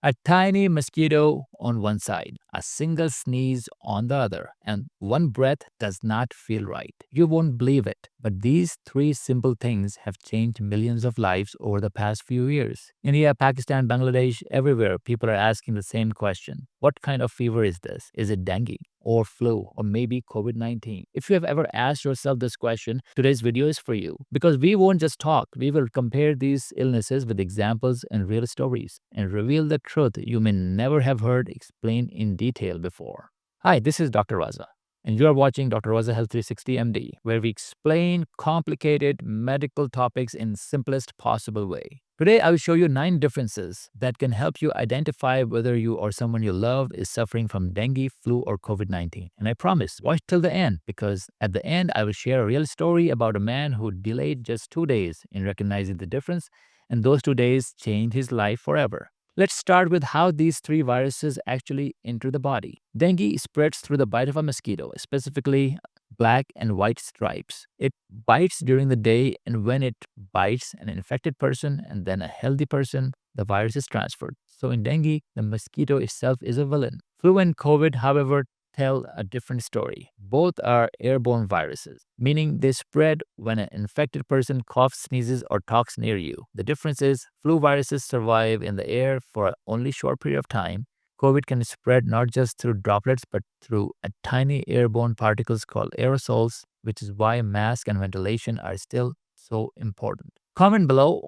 A tiny mosquito on one side, a single sneeze on the other, and one breath does not feel right. You won't believe it, but these three simple things have changed millions of lives over the past few years. India, Pakistan, Bangladesh, everywhere, people are asking the same question. What kind of fever is this? Is it dengue or flu or maybe COVID-19? If you have ever asked yourself this question, today's video is for you because we won't just talk, we will compare these illnesses with examples and real stories and reveal the truth you may never have heard explained in detail before. Hi, this is Dr. Raza, and you are watching Dr. Raza Health 360 MD, where we explain complicated medical topics in simplest possible way. Today, I will show you 9 differences that can help you identify whether you or someone you love is suffering from dengue, flu, or COVID-19. And I promise, watch till the end because at the end, I will share a real story about a man who delayed just 2 days in recognizing the difference, and those 2 days changed his life forever. Let's start with how these 3 viruses actually enter the body. Dengue spreads through the bite of a mosquito, specifically black and white stripes. It bites during the day, and when it bites an infected person and then a healthy person, the virus is transferred. So in dengue, the mosquito itself is a villain. Flu and COVID, however, tell a different story. Both are airborne viruses, meaning they spread when an infected person coughs, sneezes, or talks near you. The difference is flu viruses survive in the air for only short period of time. COVID can spread not just through droplets but through a tiny airborne particles called aerosols, which is why mask and ventilation are still so important. Comment below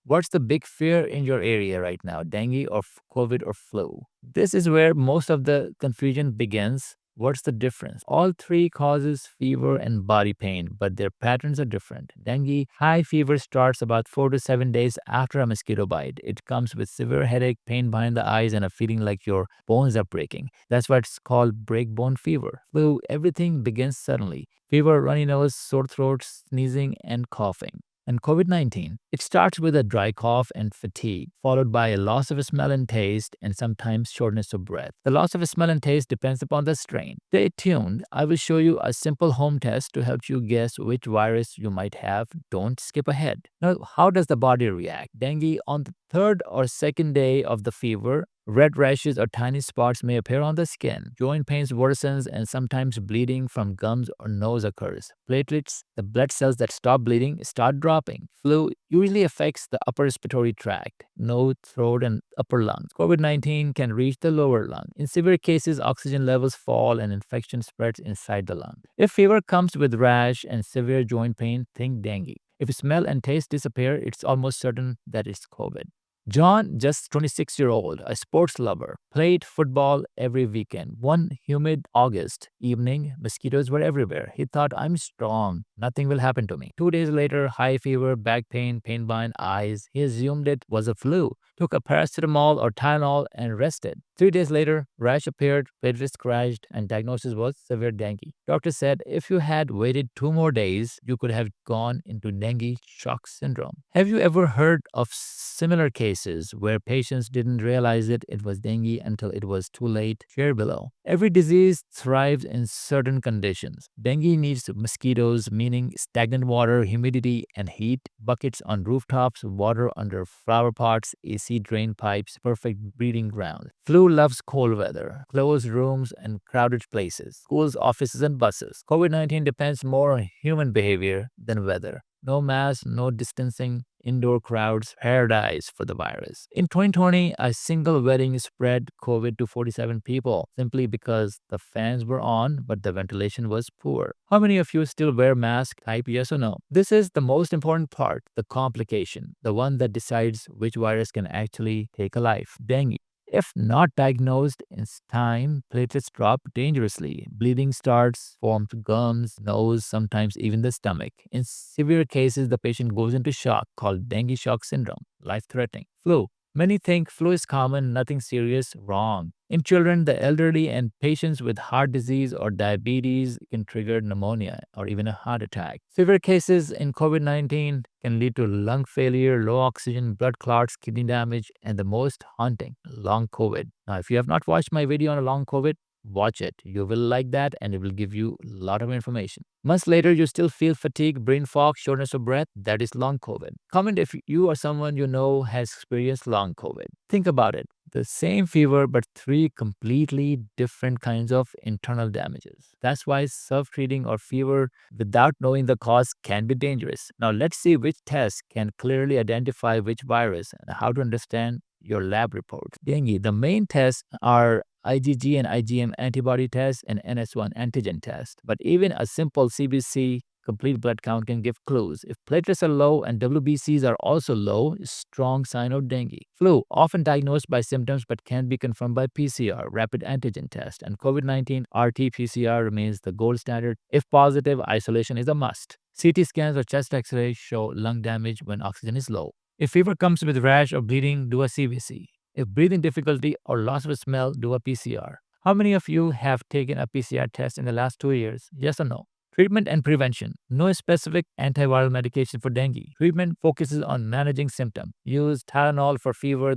what's the big fear in your area right now, dengue or COVID or flu? This is where most of the confusion begins. What's the difference? All 3 causes fever and body pain, but their patterns are different. Dengue, high fever starts about 4 to 7 days after a mosquito bite. It comes with severe headache, pain behind the eyes, and a feeling like your bones are breaking. That's why it's called breakbone fever. Flu, everything begins suddenly. Fever, runny nose, sore throat, sneezing, and coughing. And COVID-19, it starts with a dry cough and fatigue, followed by a loss of smell and taste, and sometimes shortness of breath. The loss of smell and taste depends upon the strain. Stay tuned. I will show you a simple home test to help you guess which virus you might have. Don't skip ahead. Now, how does the body react? Dengue, on the 3rd or 2nd day of the fever, red rashes or tiny spots may appear on the skin. Joint pains worsens and sometimes bleeding from gums or nose occurs. Platelets, the blood cells that stop bleeding, start dropping. Flu usually affects the upper respiratory tract, nose, throat, and upper lungs. COVID-19 can reach the lower lung. In severe cases, oxygen levels fall and infection spreads inside the lung. If fever comes with rash and severe joint pain, think dengue. If smell and taste disappear, it's almost certain that it's COVID. John, just 26-year-old, a sports lover, played football every weekend. One humid August evening, mosquitoes were everywhere. He thought, I'm strong. Nothing will happen to me. 2 days later, high fever, back pain, pain behind eyes. He assumed it was a flu, took a paracetamol or Tylenol and rested. 3 days later, rash appeared, platelets crashed, and diagnosis was severe dengue. Doctor said if you had waited 2 more days, you could have gone into dengue shock syndrome. Have you ever heard of similar cases where patients didn't realize it was dengue until it was too late? Share below. Every disease thrives in certain conditions. Dengue needs mosquitoes, meaning stagnant water, humidity, and heat, buckets on rooftops, water under flower pots, AC drain pipes, perfect breeding ground. Flu loves cold weather, closed rooms, and crowded places, schools, offices, and buses. COVID-19 depends more on human behavior than weather. No mask, no distancing, indoor crowds, paradise for the virus. In 2020, a single wedding spread COVID to 47 people simply because the fans were on, but the ventilation was poor. How many of you still wear masks? Type yes or no. This is the most important part, the complication, the one that decides which virus can actually take a life. Dengue. If not diagnosed in time, platelets drop dangerously. Bleeding starts, forms gums, nose, sometimes even the stomach. In severe cases, the patient goes into shock called dengue shock syndrome, life-threatening. Flu. Many think flu is common, nothing serious. Wrong. In children, the elderly, and patients with heart disease or diabetes can trigger pneumonia or even a heart attack. Severe cases in COVID-19 can lead to lung failure, low oxygen, blood clots, kidney damage, and the most haunting, long COVID. Now, if you have not watched my video on long COVID, watch it. You will like that and it will give you a lot of information. Months later, you still feel fatigue, brain fog, shortness of breath. That is long COVID. Comment if you or someone you know has experienced long COVID. Think about it. The same fever, but three completely different kinds of internal damages. That's why self treating or fever without knowing the cause can be dangerous. Now, let's see which tests can clearly identify which virus and how to understand your lab report. Dengue, the main tests are IgG and IgM antibody test and NS1 antigen test. But even a simple CBC complete blood count can give clues. If platelets are low and WBCs are also low, strong sign of dengue. Flu, often diagnosed by symptoms but can be confirmed by PCR, rapid antigen test, and COVID-19 RT-PCR remains the gold standard. If positive, isolation is a must. CT scans or chest x-rays show lung damage when oxygen is low. If fever comes with rash or bleeding, do a CBC. If breathing difficulty or loss of smell, do a PCR. How many of you have taken a PCR test in the last 2 years? Yes or no? Treatment and prevention. No specific antiviral medication for dengue. Treatment focuses on managing symptoms. Use Tylenol for fever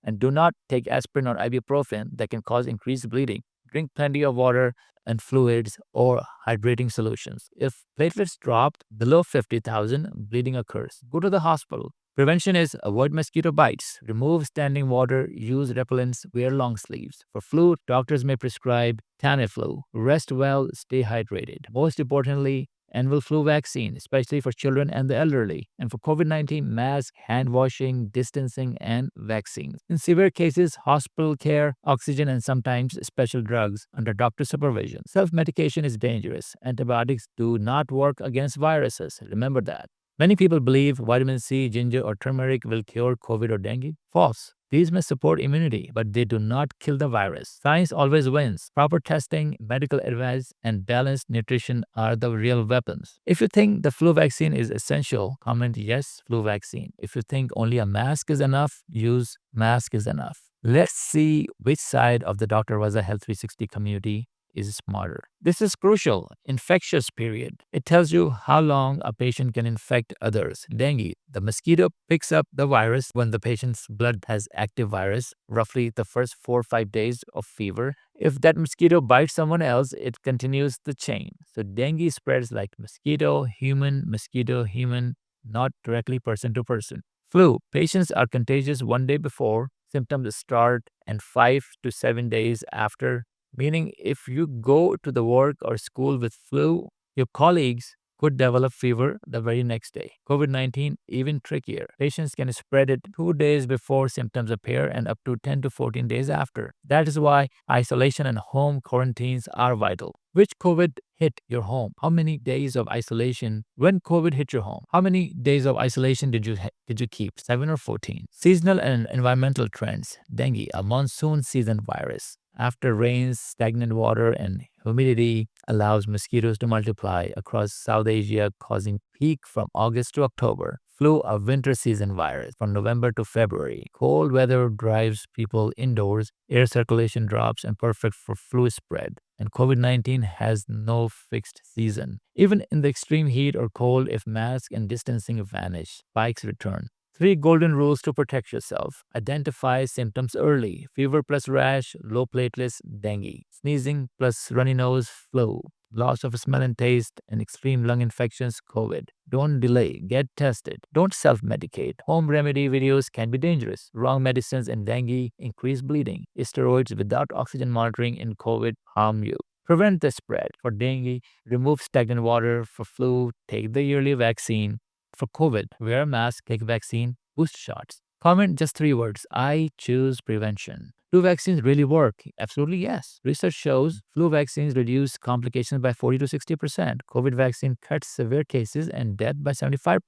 and do not take aspirin or ibuprofen that can cause increased bleeding. Drink plenty of water and fluids or hydrating solutions. If platelets drop below 50,000, bleeding occurs. Go to the hospital. Prevention is avoid mosquito bites, remove standing water, use repellents, wear long sleeves. For flu, doctors may prescribe Tamiflu. Rest well, stay hydrated. Most importantly, annual flu vaccine, especially for children and the elderly. And for COVID-19, mask, hand washing, distancing, and vaccines. In severe cases, hospital care, oxygen, and sometimes special drugs under doctor supervision. Self-medication is dangerous. Antibiotics do not work against viruses. Remember that. Many people believe vitamin C, ginger, or turmeric will cure COVID or dengue. False. These may support immunity, but they do not kill the virus. Science always wins. Proper testing, medical advice, and balanced nutrition are the real weapons. If you think the flu vaccine is essential, comment yes, flu vaccine. If you think only a mask is enough, use mask is enough. Let's see which side of the Dr. Raza Health 360 community is smarter. This is crucial. Infectious period. It tells you how long a patient can infect others. Dengue. The mosquito picks up the virus when the patient's blood has active virus, roughly the first 4 or 5 days of fever. If that mosquito bites someone else, it continues the chain. So dengue spreads like mosquito, human, not directly person to person. Flu. Patients are contagious 1 day before symptoms start and 5 to 7 days after. Meaning, if you go to the work or school with flu, your colleagues could develop fever the very next day. COVID-19, even trickier. Patients can spread it 2 days before symptoms appear and up to 10 to 14 days after. That is why isolation and home quarantines are vital. Which COVID hit your home? How many days of isolation when COVID hit your home? How many days of isolation did you keep? 7 or 14? Seasonal and environmental trends. Dengue, a monsoon season virus. After rains, stagnant water and humidity allows mosquitoes to multiply across South Asia, causing peak from August to October. Flu, a winter season virus from November to February. Cold weather drives people indoors, air circulation drops, and perfect for flu spread. And COVID-19 has no fixed season. Even in the extreme heat or cold, if mask and distancing vanish, spikes return. 3 golden rules to protect yourself. Identify symptoms early. Fever plus rash, low platelets, dengue. Sneezing plus runny nose, flu. Loss of smell and taste, and extreme lung infections, COVID. Don't delay. Get tested. Don't self-medicate. Home remedy videos can be dangerous. Wrong medicines in dengue increase bleeding. Steroids without oxygen monitoring in COVID harm you. Prevent the spread. For dengue, remove stagnant water. For flu, take the yearly vaccine. For COVID, wear a mask, take vaccine, boost shots. Comment just 3 words. I choose prevention. Flu vaccines really work? Absolutely yes. Research shows flu vaccines reduce complications by 40 to 60%. COVID vaccine cuts severe cases and death by 75%.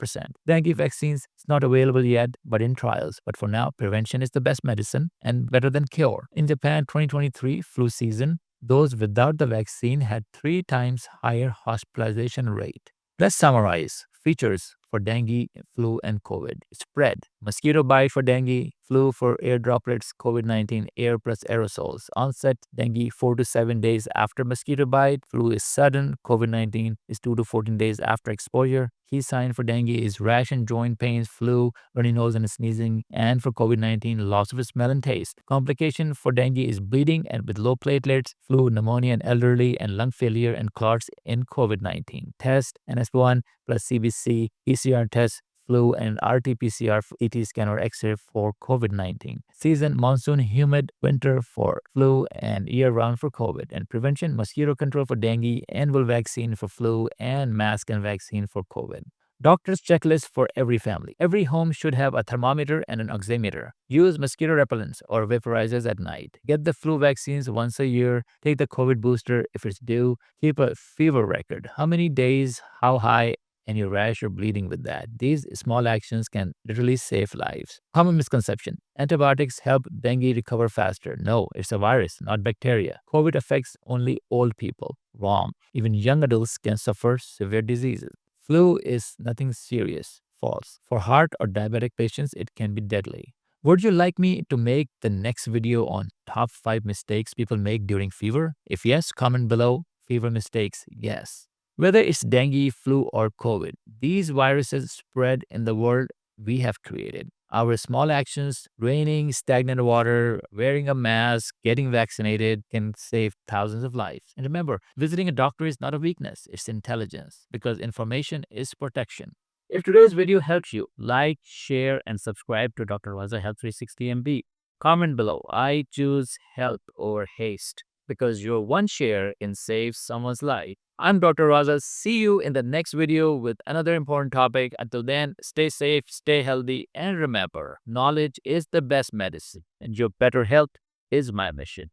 Dengue vaccines is not available yet, but in trials. But for now, prevention is the best medicine and better than cure. In Japan 2023 flu season, those without the vaccine had 3 times higher hospitalization rate. Let's summarize. Features for dengue, flu, and COVID. Spread. Mosquito bite for dengue, flu for air droplets, COVID-19 air plus aerosols. Onset dengue 4 to 7 days after mosquito bite. Flu is sudden. COVID-19 is 2 to 14 days after exposure. Key sign for dengue is rash and joint pains, flu, runny nose and sneezing, and for COVID-19, loss of smell and taste. Complication for dengue is bleeding and with low platelets, flu, pneumonia in elderly, and lung failure and clots in COVID-19. Test NS1 plus CBC, PCR test, flu, and RT-PCR CT scan or X-ray for COVID-19. Season, monsoon, humid, winter for flu, and year-round for COVID. And prevention, mosquito control for dengue, annual vaccine for flu, and mask and vaccine for COVID. Doctor's checklist for every family. Every home should have a thermometer and an oximeter. Use mosquito repellents or vaporizers at night. Get the flu vaccines once a year. Take the COVID booster if it's due. Keep a fever record. How many days, how high, and your rash or bleeding with that. These small actions can literally save lives. Common misconception. Antibiotics help dengue recover faster. No, it's a virus, not bacteria. COVID affects only old people. Wrong. Even young adults can suffer severe diseases. Flu is nothing serious. False. For heart or diabetic patients, it can be deadly. Would you like me to make the next video on top 5 mistakes people make during fever? If yes, comment below. Fever mistakes, yes. Whether it's dengue, flu, or COVID, these viruses spread in the world we have created. Our small actions, draining stagnant water, wearing a mask, getting vaccinated can save thousands of lives. And remember, visiting a doctor is not a weakness, it's intelligence, because information is protection. If today's video helps you, like, share, and subscribe to Dr. Raza Health 360 MB. Comment below, I choose health over haste, because your one share can save someone's life. I'm Dr. Raza. See you in the next video with another important topic. Until then, stay safe, stay healthy, and remember, knowledge is the best medicine, and your better health is my mission.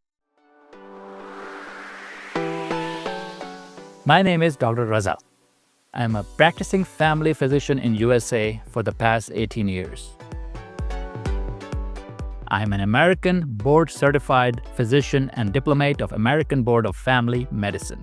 My name is Dr. Raza. I'm a practicing family physician in USA for the past 18 years. I'm an American board-certified physician and diplomate of American Board of Family Medicine.